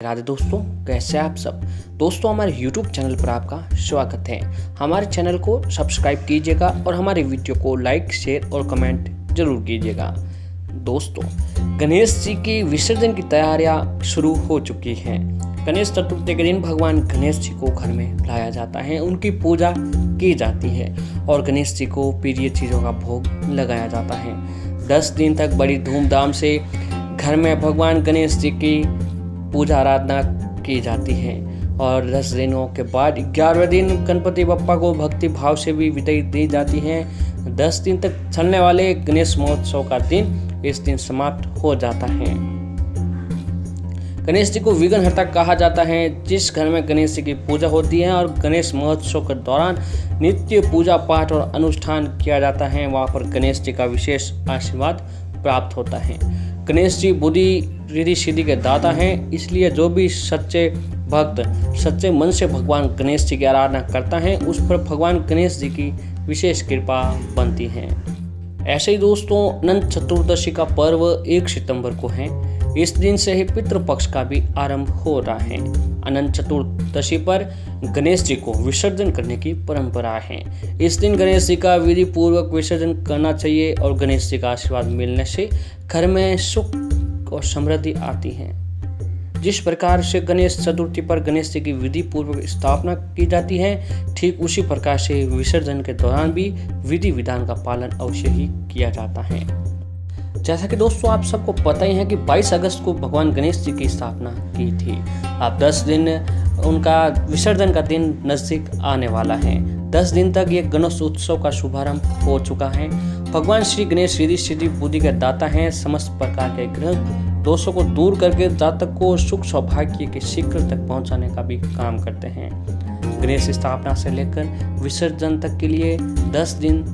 राधे दोस्तों, कैसे आप सब दोस्तों। हमारे YouTube चैनल पर आपका स्वागत है। हमारे चैनल को सब्सक्राइब कीजिएगा और हमारे वीडियो को लाइक, शेयर और कमेंट जरूर कीजिएगा। दोस्तों, गणेश जी की विसर्जन की तैयारियां शुरू हो चुकी हैं। गणेश चतुर्थी के दिन भगवान गणेश जी को घर में लाया जाता है, उनकी पूजा की जाती है और गणेश जी को प्रिय चीज़ों का भोग लगाया जाता है। 10 दिन तक बड़ी धूमधाम से घर में भगवान गणेश जी की पूजा आराधना की जाती है और 10 दिनों के बाद 11वें दिन गणपति बप्पा को भक्ति भाव से भी विदाई दी जाती है। 10 दिन तक चलने वाले गणेश महोत्सव का दिन इस दिन समाप्त हो जाता है। गणेश जी को विघ्नहर्ता कहा जाता है। जिस घर में गणेश जी की पूजा होती है और गणेश महोत्सव के दौरान नित्य पूजा पाठ और अनुष्ठान किया जाता है, वहाँ पर गणेश जी का विशेष आशीर्वाद प्राप्त होता है। गणेश जी बुद्धि रिद्धि सिद्धि के दाता हैं, इसलिए जो भी सच्चे भक्त सच्चे मन से भगवान गणेश जी की आराधना करता है, उस पर भगवान गणेश जी की विशेष कृपा बनती है। ऐसे ही दोस्तों, अनंत चतुर्दशी का पर्व 1 सितंबर को है। इस दिन से ही पितृपक्ष का भी आरंभ हो रहा है। अनंत चतुर्दशी पर गणेश जी को विसर्जन करने की परंपरा है। इस दिन गणेश जी का विधि पूर्वक विसर्जन करना चाहिए और गणेश जी का आशीर्वाद मिलने से घर में सुख और समृद्धि आती है। जिस प्रकार से गणेश चतुर्थी पर गणेश जी की विधि पूर्वक स्थापना की जाती है, ठीक उसी प्रकार से विसर्जन के दौरान भी विधि विधान का पालन अवश्य ही किया जाता है। जैसा कि दोस्तों आप सबको पता ही है कि 22 अगस्त को भगवान गणेश जी की स्थापना की थी। अब 10 दिन उनका विसर्जन का दिन नजदीक आने वाला है। 10 दिन तक ये गणेश उत्सव का शुभारंभ हो चुका है। भगवान श्री गणेश रिद्धि सिद्धि बुद्धि के दाता हैं। समस्त प्रकार के ग्रह दोषों को दूर करके जातक को सुख सौभाग्य के शिखर तक पहुंचाने का भी काम करते हैं। गणेश स्थापना से लेकर विसर्जन तक के लिए 10 दिन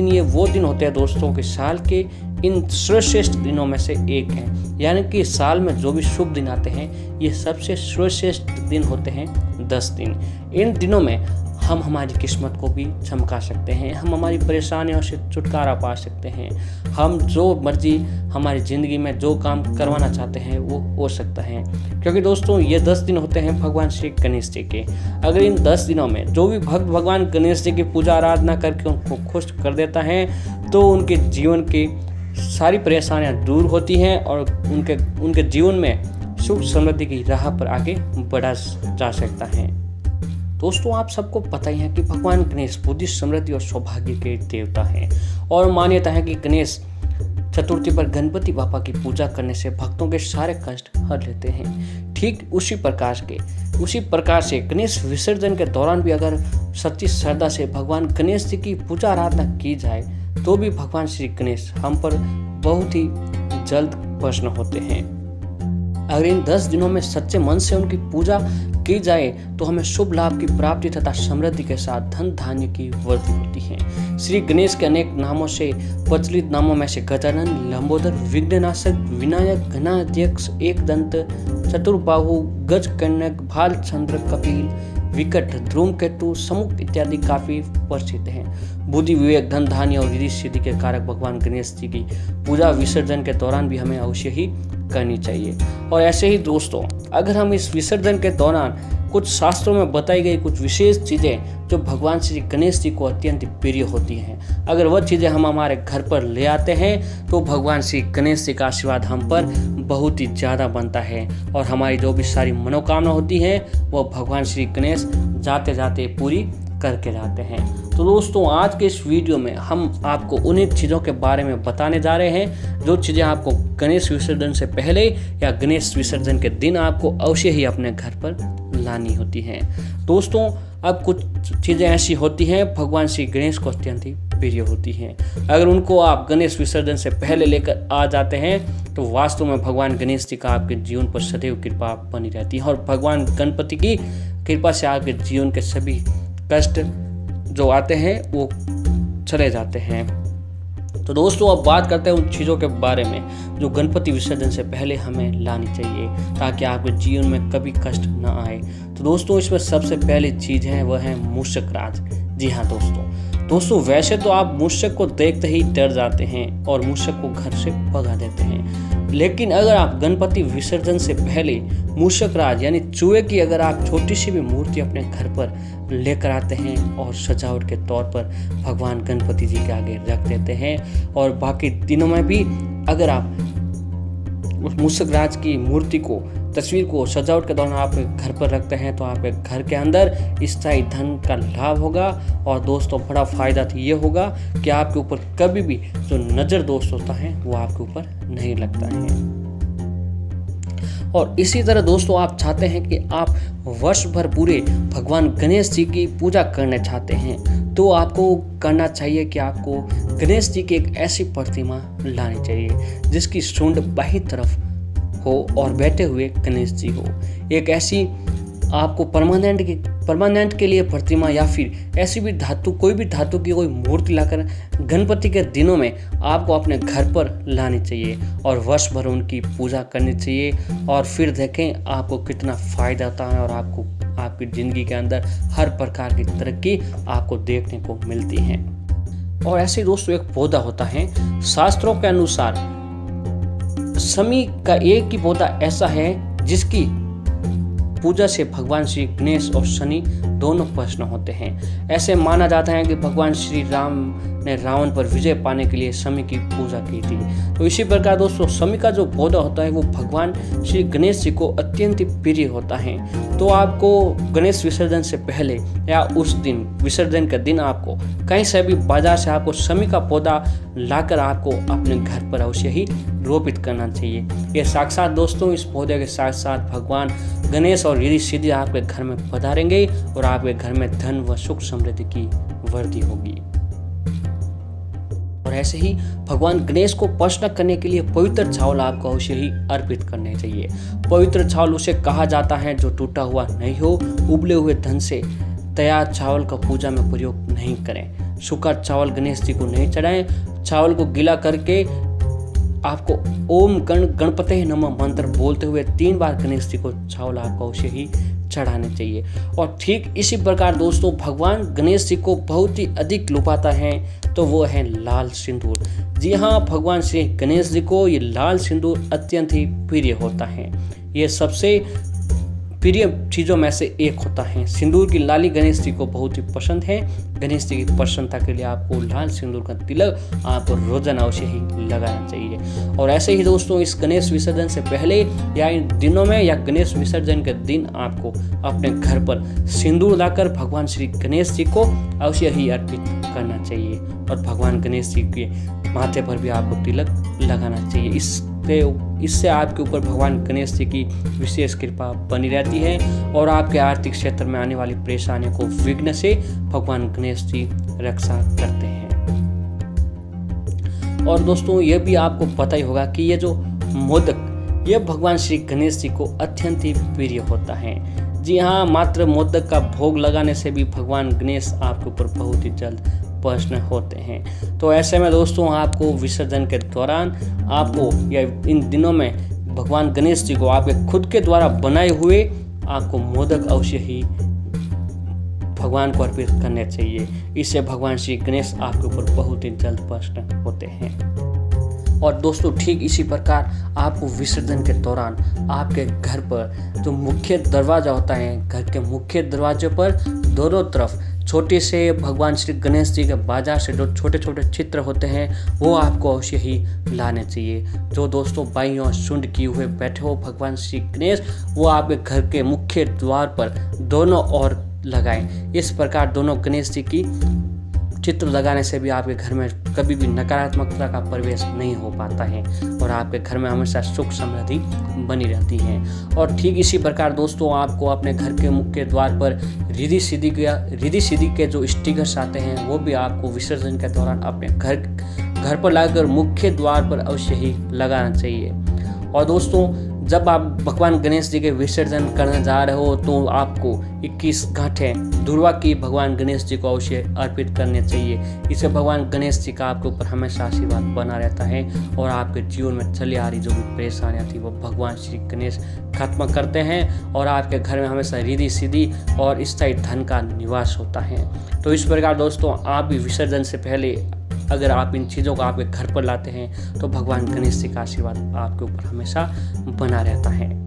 ये वो दिन होते हैं दोस्तों कि साल के इन सर्वश्रेष्ठ दिनों में से एक है। यानी कि साल में जो भी शुभ दिन आते हैं, ये सबसे सर्वश्रेष्ठ दिन होते हैं 10 दिन। इन दिनों में हम हमारी किस्मत को भी चमका सकते हैं, हम हमारी परेशानियों से छुटकारा पा सकते हैं, हम जो मर्जी हमारी ज़िंदगी में जो काम करवाना चाहते हैं वो हो सकता है। क्योंकि दोस्तों, ये 10 दिन होते हैं भगवान श्री गणेश जी के। अगर इन 10 दिनों में जो भी भक्त भगवान गणेश जी की पूजा आराधना करके उनको खुश कर देता है, तो उनके जीवन की सारी परेशानियाँ दूर होती हैं और उनके जीवन में सुख समृद्धि की राह पर आगे बढ़ा जा सकता है। दोस्तों, आप सबको पता ही है कि भगवान गणेश बुद्धि समृद्धि और सौभाग्य के देवता हैं और मान्यता है कि गणेश चतुर्थी पर गणपति बापा की पूजा करने से भक्तों के सारे कष्ट हर लेते हैं। ठीक उसी प्रकार से गणेश विसर्जन के दौरान भी अगर सच्ची श्रद्धा से भगवान गणेश जी की पूजा आराधना की जाए, तो भी भगवान श्री गणेश हम पर बहुत ही जल्द प्रसन्न होते हैं। अगर इन 10 दिनों में सच्चे मन से उनकी पूजा की जाए तो हमें शुभ लाभ की प्राप्ति तथा समृद्धि के साथ धन धान्य की वृद्धि होती है। श्री गणेश के अनेक नामों से प्रचलित नामों में से गजानन, लंबोदर, विघ्ननाशक, विनायक, गणाध्यक्ष, एकदंत, चतुर्बाहु, गजकर्णक, भालचंद्र, कपिल, विकट, धूमकेतु, समुख इत्यादि काफी प्रसिद्ध हैं। बुद्धि, विवेक, धन धान्य और रिद्धि सिद्धि के कारक भगवान गणेश जी की पूजा विसर्जन के दौरान भी हमें अवश्य ही करनी चाहिए। और ऐसे ही दोस्तों, अगर हम इस विसर्जन के दौरान कुछ शास्त्रों में बताई गई कुछ विशेष चीज़ें जो भगवान श्री गणेश जी को अत्यंत प्रिय होती हैं, अगर वह चीज़ें हम हमारे घर पर ले आते हैं, तो भगवान श्री गणेश जी का आशीर्वाद हम पर बहुत ही ज़्यादा बनता है और हमारी जो भी सारी मनोकामना होती है वह भगवान श्री गणेश जाते जाते पूरी करके जाते हैं। तो दोस्तों, आज के इस वीडियो में हम आपको उन्हीं चीज़ों के बारे में बताने जा रहे हैं जो चीज़ें आपको गणेश विसर्जन से पहले या गणेश विसर्जन के दिन आपको अवश्य ही अपने घर पर लानी होती हैं। दोस्तों, अब कुछ चीज़ें ऐसी होती हैं भगवान श्री गणेश को अत्यंत ही प्रिय होती हैं। अगर उनको आप गणेश विसर्जन से पहले लेकर आ जाते हैं, तो वास्तव में भगवान गणेश जी का आपके जीवन पर सदैव कृपा बनी रहती है और भगवान गणपति की कृपा से आपके जीवन के सभी कष्ट जो आते हैं वो चले जाते हैं। तो दोस्तों, अब बात करते हैं उन चीज़ों के बारे में जो गणपति विसर्जन से पहले हमें लानी चाहिए ताकि आपके जीवन में कभी कष्ट न आए। तो दोस्तों, इसमें सबसे पहली चीज़ है वह है मूषक राज। जी हाँ दोस्तों, वैसे तो आप मूषक को देखते ही डर जाते हैं और मूषक को घर से भगा देते हैं, लेकिन अगर आप गणपति विसर्जन से पहले मूषक राज यानी चूहे की अगर आप छोटी सी भी मूर्ति अपने घर पर लेकर आते हैं और सजावट के तौर पर भगवान गणपति जी के आगे रख देते हैं, और बाकी दिनों में भी अगर आप उस मूषक राज की मूर्ति को, तस्वीर को सजावट के दौरान आप घर पर रखते हैं, तो आपके घर के अंदर स्थायी धन का लाभ होगा। और दोस्तों बड़ा फायदा तो ये होगा कि आपके ऊपर कभी भी जो नज़र दोष होता है वो आपके ऊपर नहीं लगता है। और इसी तरह दोस्तों आप चाहते हैं कि आप वर्ष भर पूरे भगवान गणेश जी की पूजा करना चाहते हैं, तो आपको करना चाहिए कि आपको गणेश जी की एक ऐसी प्रतिमा लानी चाहिए जिसकी सूंड बाईं तरफ हो और बैठे हुए गणेश जी हो। एक ऐसी आपको परमानेंट के लिए प्रतिमा या फिर ऐसी भी धातु, कोई भी धातु की कोई मूर्ति लाकर गणपति के दिनों में आपको अपने घर पर लानी चाहिए और वर्ष भर उनकी पूजा करनी चाहिए। और फिर देखें आपको कितना फ़ायदा होता है और आपको आपकी ज़िंदगी के अंदर हर प्रकार की तरक्की आपको देखने को मिलती है। और ऐसे दोस्तों एक पौधा होता है, शास्त्रों के अनुसार शमी का एक ही पौधा ऐसा है जिसकी पूजा से भगवान श्री गणेश और शनि दोनों प्रसन्न होते हैं। ऐसे माना जाता है कि भगवान श्री राम ने रावण पर विजय पाने के लिए शमी की पूजा की थी। तो इसी प्रकार दोस्तों शमी का जो पौधा होता है वो भगवान श्री गणेश जी को अत्यंत प्रिय होता है। तो आपको गणेश विसर्जन से पहले या उस दिन विसर्जन के दिन आपको कहीं से भी बाजार से आपको शमी का पौधा लाकर आपको अपने घर पर अवश्य ही रोपित करना चाहिए। ये साक्षात दोस्तों इस पौधे के साथ साथ भगवान गणेश और रिद्धि सिद्धि आपके घर में पधारेंगे और आपके घर में धन व सुख समृद्धि की वृद्धि होगी। और ऐसे ही भगवान गणेश को प्रसन्न करने के लिए पवित्र चावल आपको अवश्य ही अर्पित करने चाहिए। पवित्र चावल उसे कहा जाता है जो टूटा हुआ नहीं हो। उबले हुए धन से तैयार चावल का पूजा में प्रयोग नहीं करें। सूखा चावल गणेश जी को नहीं चढ़ाएं। चावल को गीला करके आपको ओम गणपते नमः मंत्र बोलते हुए 3 बार गणेश जी को चावल आपको अवश्य ही चढ़ाने चाहिए। और ठीक इसी प्रकार दोस्तों भगवान गणेश जी को बहुत ही अधिक लुभाता है तो वो है लाल सिंदूर। जी हाँ, भगवान श्री गणेश जी को ये लाल सिंदूर अत्यंत ही प्रिय होता है। ये सबसे प्रिय चीज़ों में से एक होता है। सिंदूर की लाली गणेश जी को बहुत ही पसंद है। गणेश जी की प्रसन्नता के लिए आपको लाल सिंदूर का तिलक आपको रोजाना अवश्य ही लगाना चाहिए। और ऐसे ही दोस्तों इस गणेश विसर्जन से पहले या इन दिनों में या गणेश विसर्जन के दिन आपको अपने घर पर सिंदूर लाकर भगवान श्री गणेश जी को अवश्य ही अर्पित करना चाहिए और भगवान गणेश जी के माथे पर भी आपको तिलक लगाना चाहिए। इससे आपके ऊपर भगवान गणेश जी की विशेष कृपा बनी रहती है और आपके आर्थिक क्षेत्र में आने वाली परेशानियों को विघ्न से भगवान गणेश जी रक्षा करते हैं। और दोस्तों ये भी आपको पता ही होगा कि ये जो मोदक ये भगवान श्री गणेश जी को अत्यंत ही प्रिय होता है। जी हाँ, मात्र मोदक का भोग लगाने से भी भगवान गणेश आपके ऊपर बहुत ही जल्द प्रसन्न होते हैं। तो ऐसे में दोस्तों आपको विसर्जन के दौरान आपको या इन दिनों में भगवान गणेश जी को आपके खुद के द्वारा बनाए हुए आपको मोदक अवश्य ही भगवान को अर्पित करने चाहिए। इससे भगवान श्री गणेश आपके ऊपर बहुत ही जल्द प्रसन्न होते हैं। और दोस्तों ठीक इसी प्रकार आपको विसर्जन के दौरान आपके घर पर जो मुख्य दरवाजा होता है, घर के मुख्य दरवाजे पर दोनों तरफ छोटे से भगवान श्री गणेश जी के बाजार से जो छोटे छोटे चित्र होते हैं वो आपको अवश्य ही लाने चाहिए। जो दोस्तों बाईं ओर शुंड किए हुए बैठे हो भगवान श्री गणेश, वो आपके घर के मुख्य द्वार पर दोनों ओर लगाएं। इस प्रकार दोनों गणेश जी की चित्र लगाने से भी आपके घर में कभी भी नकारात्मकता का प्रवेश नहीं हो पाता है और आपके घर में हमेशा सुख समृद्धि बनी रहती है। और ठीक इसी प्रकार दोस्तों आपको अपने घर के मुख्य द्वार पर रिद्धि सिद्धि के जो स्टिकर्स आते हैं वो भी आपको विसर्जन के दौरान अपने घर पर लाकर मुख्य द्वार पर अवश्य ही लगाना चाहिए। और दोस्तों जब आप भगवान गणेश जी के विसर्जन करने जा रहे हो तो आपको 21 गांठें दुर्वा की भगवान गणेश जी को अवश्य अर्पित करने चाहिए। इससे भगवान गणेश जी का आपके ऊपर हमेशा आशीर्वाद बना रहता है और आपके जीवन में चली आ रही जो भी परेशानियाँ थी वो भगवान श्री गणेश खत्म करते हैं और आपके घर में हमेशा रिद्धि सिद्धि और स्थायी धन का निवास होता है। तो इस प्रकार दोस्तों आप भी विसर्जन से पहले अगर आप इन चीज़ों को आपके घर पर लाते हैं तो भगवान गणेश जी का आशीर्वाद आपके ऊपर हमेशा बना रहता है।